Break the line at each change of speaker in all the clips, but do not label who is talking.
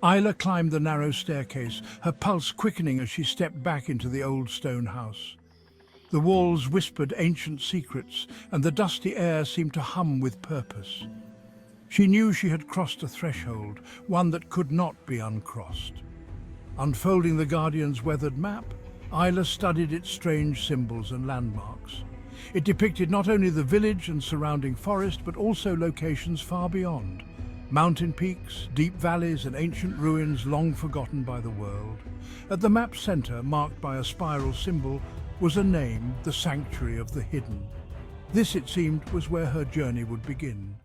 Isla climbed the narrow staircase, her pulse quickening as she stepped back into the old stone house. The walls whispered ancient secrets, and the dusty air seemed to hum with purpose. She knew she had crossed a threshold, one that could not be uncrossed. Unfolding the Guardian's weathered map, Isla studied its strange symbols and landmarks. It depicted not only the village and surrounding forest, but also locations far beyond. Mountain peaks, deep valleys and ancient ruins long forgotten by the world. At the map's center, marked by a spiral symbol, was a name, the Sanctuary of the Hidden. This, it seemed, was where her journey would begin.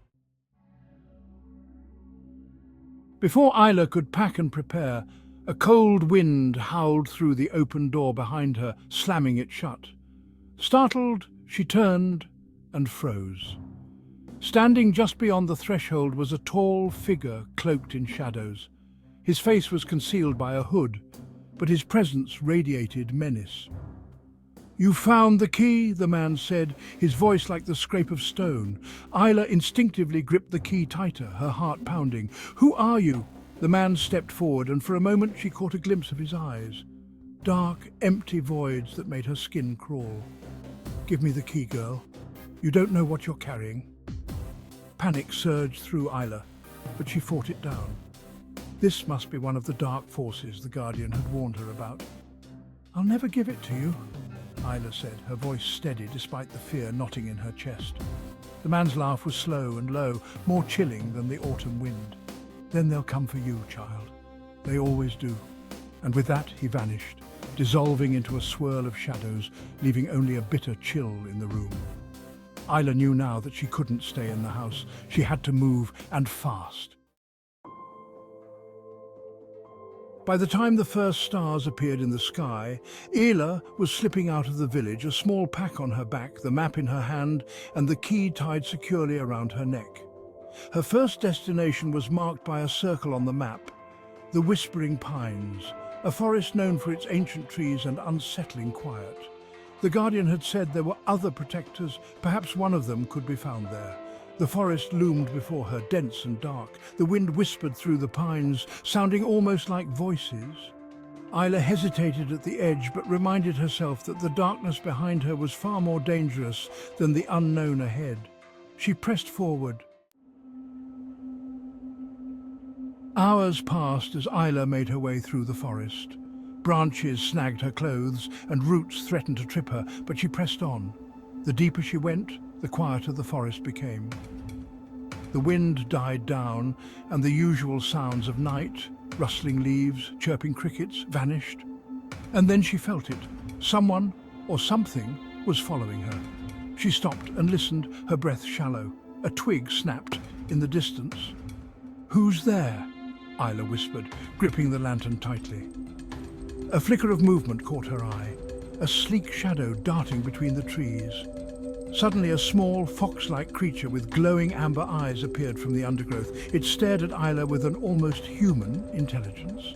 Before Isla could pack and prepare, a cold wind howled through the open door behind her, slamming it shut. Startled, she turned and froze. Standing just beyond the threshold was a tall figure cloaked in shadows. His face was concealed by a hood, but his presence radiated menace. "You found the key," the man said, his voice like the scrape of stone. Isla instinctively gripped the key tighter, her heart pounding. "Who are you?" The man stepped forward, and for a moment she caught a glimpse of his eyes. Dark, empty voids that made her skin crawl. "Give me the key, girl. You don't know what you're carrying." Panic surged through Isla, but she fought it down. This must be one of the dark forces the Guardian had warned her about. "I'll never give it to you," Isla said, her voice steady despite the fear knotting in her chest. The man's laugh was slow and low, more chilling than the autumn wind. "Then they'll come for you, child. They always do." And with that he vanished, dissolving into a swirl of shadows, leaving only a bitter chill in the room. Isla knew now that she couldn't stay in the house. She had to move, and fast. By the time the first stars appeared in the sky, Isla was slipping out of the village, a small pack on her back, the map in her hand, and the key tied securely around her neck. Her first destination was marked by a circle on the map, the Whispering Pines, a forest known for its ancient trees and unsettling quiet. The Guardian had said there were other protectors, perhaps one of them could be found there. The forest loomed before her, dense and dark. The wind whispered through the pines, sounding almost like voices. Isla hesitated at the edge, but reminded herself that the darkness behind her was far more dangerous than the unknown ahead. She pressed forward. Hours passed as Isla made her way through the forest. Branches snagged her clothes, and roots threatened to trip her, but she pressed on. The deeper she went, the quieter the forest became. The wind died down, and the usual sounds of night, rustling leaves, chirping crickets, vanished. And then she felt it. Someone, or something, was following her. She stopped and listened, her breath shallow. A twig snapped in the distance. "Who's there?" Isla whispered, gripping the lantern tightly. A flicker of movement caught her eye, a sleek shadow darting between the trees. Suddenly a small, fox-like creature with glowing amber eyes appeared from the undergrowth. It stared at Isla with an almost human intelligence.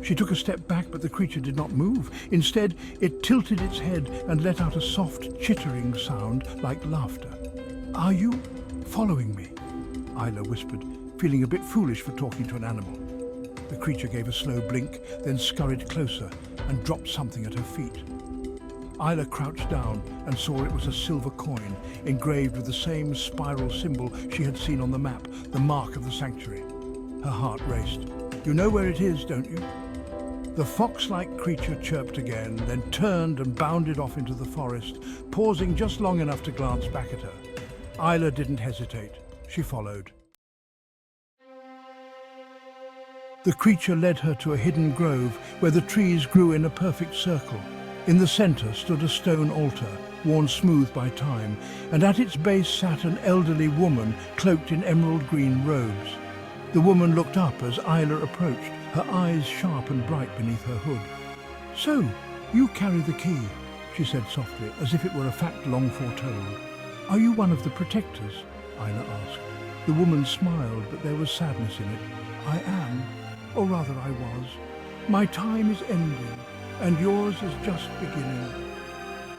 She took a step back, but the creature did not move. Instead, it tilted its head and let out a soft, chittering sound like laughter. "Are you following me?" Isla whispered, feeling a bit foolish for talking to an animal. The creature gave a slow blink, then scurried closer and dropped something at her feet. Isla crouched down and saw it was a silver coin, engraved with the same spiral symbol she had seen on the map, the mark of the sanctuary. Her heart raced. "You know where it is, don't you?" The fox-like creature chirped again, then turned and bounded off into the forest, pausing just long enough to glance back at her. Isla didn't hesitate. She followed. The creature led her to a hidden grove where the trees grew in a perfect circle. In the center stood a stone altar, worn smooth by time, and at its base sat an elderly woman cloaked in emerald green robes. The woman looked up as Isla approached, her eyes sharp and bright beneath her hood. "So, you carry the key," she said softly, as if it were a fact long foretold. "Are you one of the protectors?" Isla asked. The woman smiled, but there was sadness in it. "I am. Or rather I was. My time is ending, and yours is just beginning."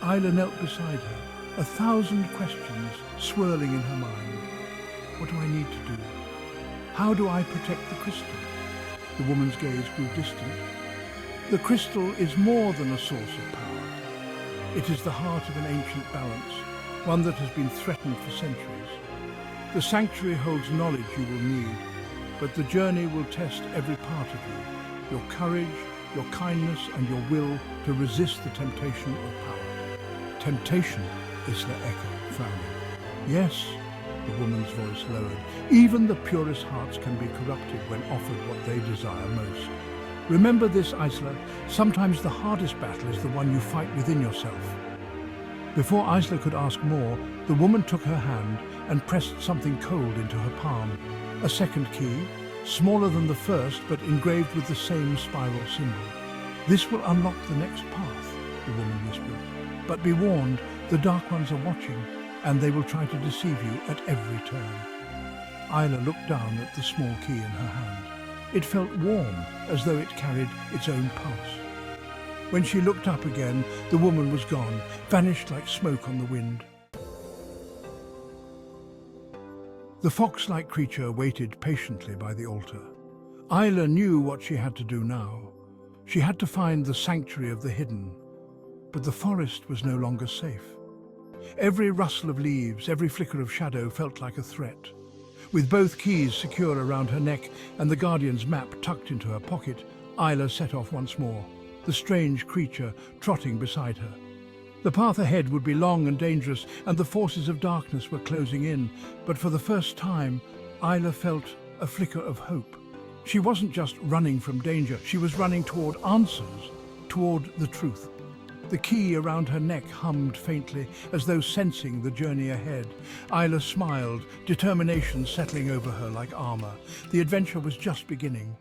Isla knelt beside her, a thousand questions swirling in her mind. What do I need to do? How do I protect the crystal? The woman's gaze grew distant. The crystal is more than a source of power. It is the heart of an ancient balance, one that has been threatened for centuries. The sanctuary holds knowledge you will need, but the journey will test every part of you, your courage, your kindness, and your will to resist the temptation of power. Temptation, Isla echoed, frowning. Yes, the woman's voice lowered. Even the purest hearts can be corrupted when offered what they desire most. Remember this, Isla. Sometimes the hardest battle is the one you fight within yourself. Before Isla could ask more, the woman took her hand and pressed something cold into her palm. A second key, smaller than the first but engraved with the same spiral symbol. This will unlock the next path, the woman whispered. But be warned, the Dark Ones are watching, and they will try to deceive you at every turn. Isla looked down at the small key in her hand. It felt warm, as though it carried its own pulse. When she looked up again, the woman was gone, vanished like smoke on the wind. The fox-like creature waited patiently by the altar. Isla knew what she had to do now. She had to find the sanctuary of the hidden. But the forest was no longer safe. Every rustle of leaves, every flicker of shadow felt like a threat. With both keys secure around her neck and the Guardian's map tucked into her pocket, Isla set off once more, the strange creature trotting beside her. The path ahead would be long and dangerous, and the forces of darkness were closing in, but for the first time, Isla felt a flicker of hope. She wasn't just running from danger, she was running toward answers, toward the truth. The key around her neck hummed faintly, as though sensing the journey ahead. Isla smiled, determination settling over her like armor. The adventure was just beginning.